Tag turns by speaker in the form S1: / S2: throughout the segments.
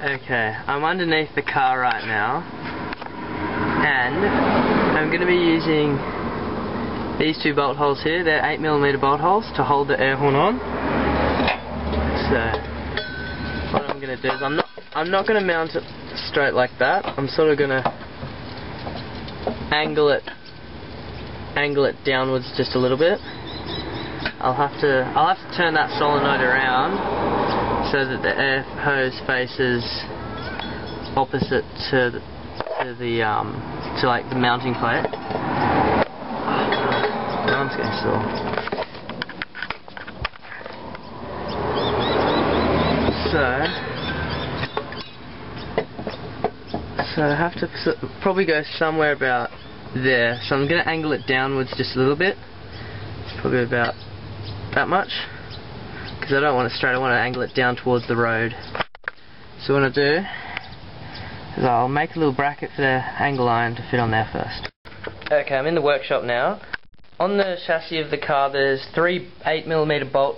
S1: Okay, I'm underneath the car right now, and I'm going to be using these two bolt holes here. They're 8mm bolt holes to hold the air horn on. So what I'm going to do is I'm not going to mount it straight like that. I'm sort of going to angle it downwards just a little bit. I'll have to turn that solenoid around so that the air hose faces opposite to like the mounting plate. My arm's getting sore. So I have to probably go somewhere about there. So I'm going to angle it downwards just a little bit. Probably about that much. Because I don't want it straight, I want to angle it down towards the road. So what I do is I'll make a little bracket for the angle iron to fit on there first. Okay, I'm in the workshop now. On the chassis of the car there's 3 8mm bolt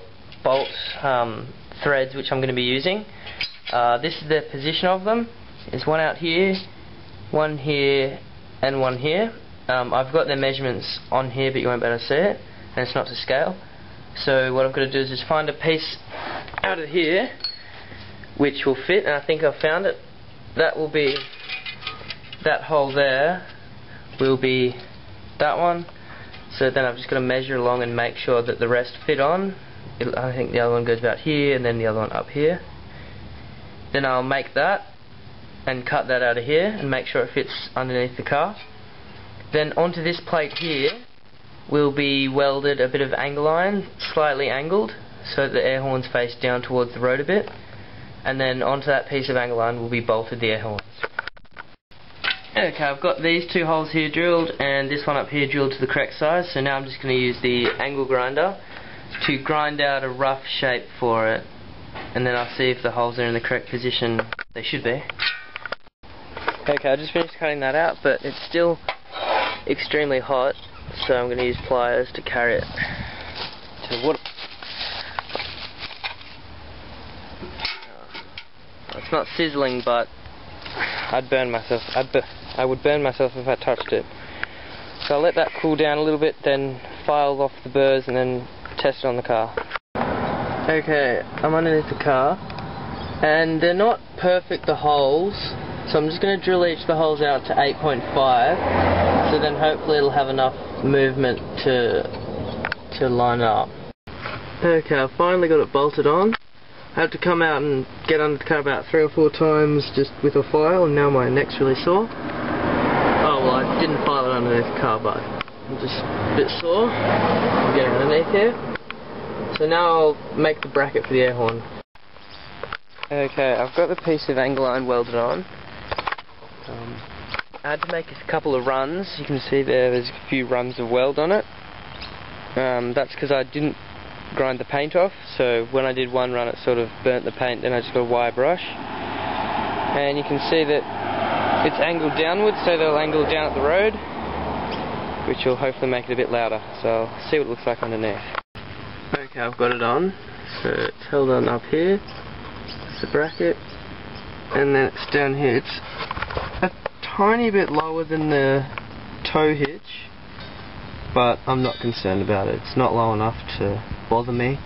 S1: threads which I'm going to be using. This is the position of them. There's one out here, one here, and one here. I've got their measurements on here, but you won't be able to see it, and it's not to scale. So what I've got to do is just find a piece out of here which will fit, and I think I've found it. That will be, that hole there will be that one. So then I've just got to measure along and make sure that the rest fit on. I think the other one goes about here, and then the other one up here. Then I'll make that and cut that out of here and make sure it fits underneath the car. Then onto this plate here will be welded a bit of angle iron, slightly angled, so that the air horns face down towards the road a bit. And then onto that piece of angle iron will be bolted the air horns. Okay, I've got these 2 holes here drilled and this one up here drilled to the correct size, so now I'm just going to use the angle grinder to grind out a rough shape for it, and then I'll see if the holes are in the correct position. They should be. Okay, I just finished cutting that out, but it's still extremely hot, so I'm going to use pliers to carry it to what. It's not sizzling, but I'd burn myself. I would burn myself if I touched it. So I'll let that cool down a little bit, then file off the burrs and then test it on the car. Okay, I'm underneath the car, and they're not perfect, the holes, so I'm just going to drill each of the holes out to 8.5, so then hopefully it'll have enough movement to line up. Okay, I finally got it bolted on. I had to come out and get under the car about 3 or 4 times just with a file, and now my neck's really sore. Oh well, I didn't file it underneath the car, but I'm just a bit sore. I'm getting underneath here. So now I'll make the bracket for the air horn. Okay, I've got the piece of angle iron welded on. I had to make a couple of runs. You can see there's a few runs of weld on it. That's because I didn't grind the paint off, so when I did one run it sort of burnt the paint, then I just got a wire brush. And you can see that it's angled downwards, so they'll angle down at the road, which will hopefully make it a bit louder. So I'll see what it looks like underneath. Okay, I've got it on, so it's held on up here. It's the bracket, and then it's down here. It's a tiny bit lower than the tow hitch, but I'm not concerned about it. It's not low enough to bother me.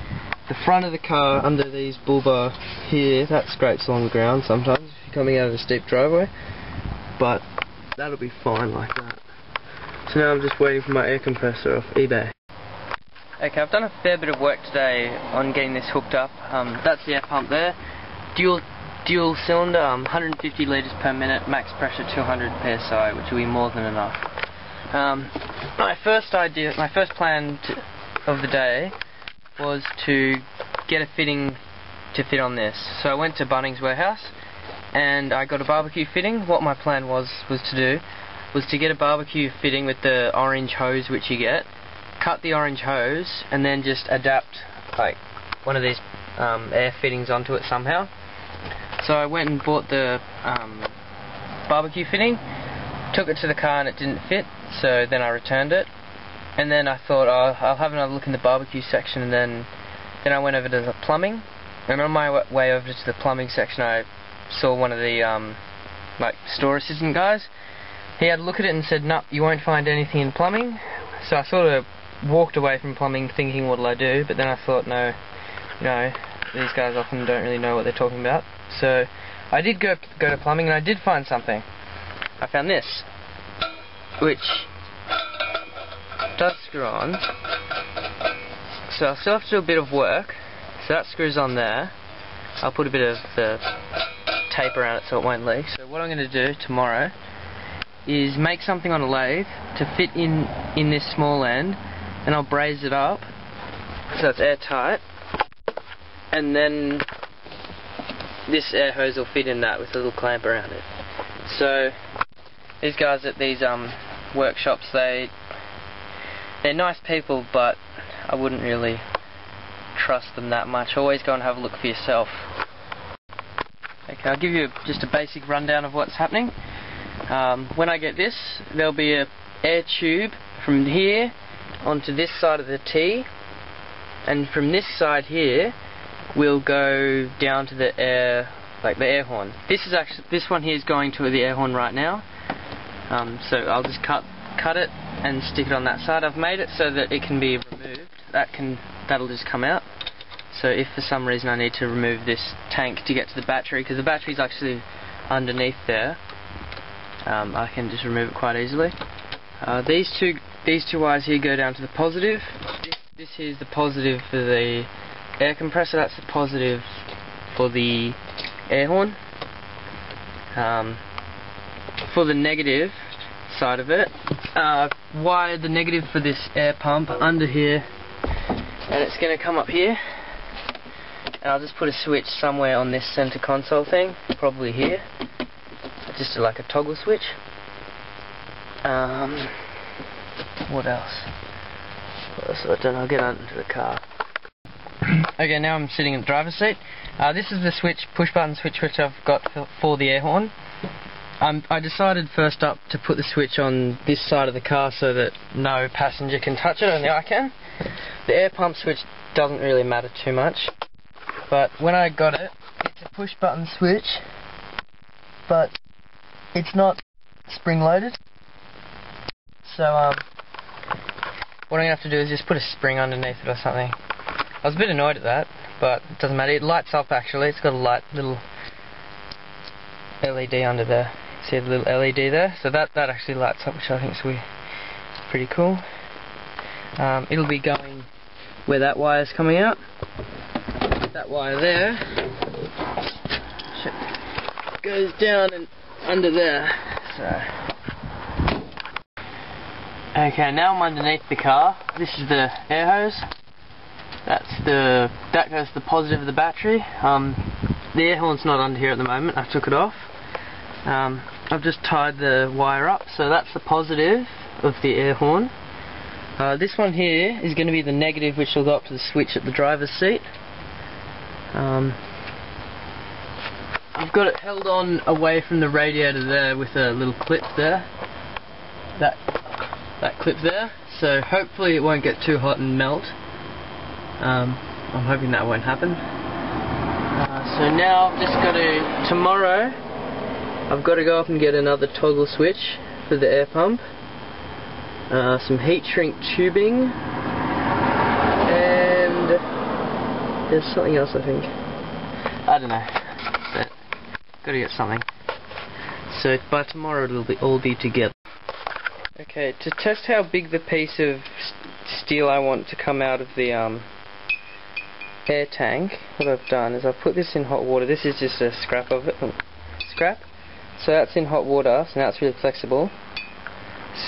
S1: The front of the car, under these bull bar here, that scrapes along the ground sometimes if you're coming out of a steep driveway, but that'll be fine like that. So now I'm just waiting for my air compressor off eBay. Okay, I've done a fair bit of work today on getting this hooked up. That's the air pump there. Dual cylinder, 150 litres per minute, max pressure 200 psi, which will be more than enough. My first plan of the day was to get a fitting to fit on this. So I went to Bunnings Warehouse and I got a barbecue fitting. What my plan was to get a barbecue fitting with the orange hose which you get, cut the orange hose, and then just adapt like one of these air fittings onto it somehow. So I went and bought the barbecue fitting, took it to the car and it didn't fit, so then I returned it. And then I thought, oh, I'll have another look in the barbecue section, and then I went over to the plumbing. And on my way over to the plumbing section I saw one of the like store assistant guys. He had a look at it and said, "No, you won't find anything in plumbing." So I sort of walked away from plumbing thinking, what'll I do? But then I thought, no, you know, these guys often don't really know what they're talking about. So I did go to plumbing, and I did find something. I found this, which does screw on. So I still have to do a bit of work. So that screws on there. I'll put a bit of the tape around it so it won't leak. So what I'm going to do tomorrow is make something on a lathe to fit in this small end, and I'll braze it up so it's airtight, and then this air hose will fit in that with a little clamp around it. So these guys at these workshops, they're nice people, but I wouldn't really trust them that much. Always go and have a look for yourself. Okay, I'll give you just a basic rundown of what's happening. When I get this, there'll be an air tube from here onto this side of the T, and from this side here we'll go down to the air, like the air horn. This one here is going to the air horn right now. So I'll just cut it and stick it on that side. I've made it so that it can be removed. That'll just come out. So if for some reason I need to remove this tank to get to the battery, because the battery's actually underneath there, I can just remove it quite easily. These two wires here go down to the positive. This here is the positive for the air compressor. That's the positive for the air horn. For the negative side of it, wire the negative for this air pump under here, and it's going to come up here. And I'll just put a switch somewhere on this center console thing, probably here. Just like a toggle switch. What else? I don't know, I'll get into the car. Okay, now I'm sitting in the driver's seat. This is the switch, push button switch, which I've got for the air horn. I decided first up to put the switch on this side of the car so that no passenger can touch it, only I can. The air pump switch doesn't really matter too much, but when I got it, it's a push button switch, but it's not spring loaded. So what I'm going to have to do is just put a spring underneath it or something. I was a bit annoyed at that, but it doesn't matter. It lights up actually. It's got a little LED under there. See the little LED there? So that actually lights up, which I think is pretty cool. It'll be going where that wire is coming out. That wire there goes down and under there. So okay, now I'm underneath the car. This is the air hose. That goes to the positive of the battery. The air horn's not under here at the moment. I took it off. I've just tied the wire up, so that's the positive of the air horn. This one here is going to be the negative, which will go up to the switch at the driver's seat. I've got it held on away from the radiator there with a little clip there. That clip there. So hopefully it won't get too hot and melt. I'm hoping that won't happen. So now I've just got to, tomorrow I've got to go up and get another toggle switch for the air pump, some heat shrink tubing, and there's something else I think. I don't know. But got to get something. So by tomorrow it'll all be together. Okay, to test how big the piece of steel I want to come out of the air tank, what I've done is I've put this in hot water. This is just a scrap of it. Scrap. So that's in hot water, so now it's really flexible.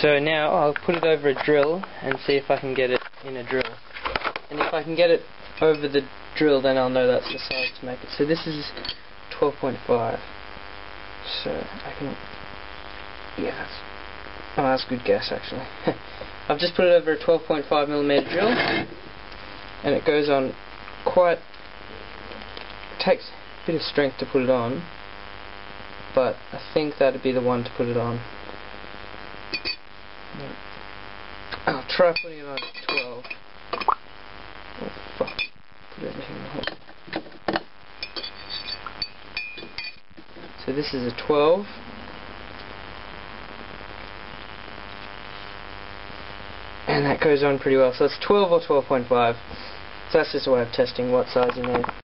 S1: So now I'll put it over a drill and see if I can get it in a drill. And if I can get it over the drill, then I'll know that's the size to make it. So this is 12.5. So I can, yeah, that's a good guess actually. I've just put it over a 12.5mm drill, and it goes on quite, takes a bit of strength to put it on, but I think that'd be the one to put it on. I'll try putting it on at 12. Oh fuck, put everything in the hole. So this is a 12. And that goes on pretty well. So it's 12 or 12.5. So that's just a way of testing what size you need.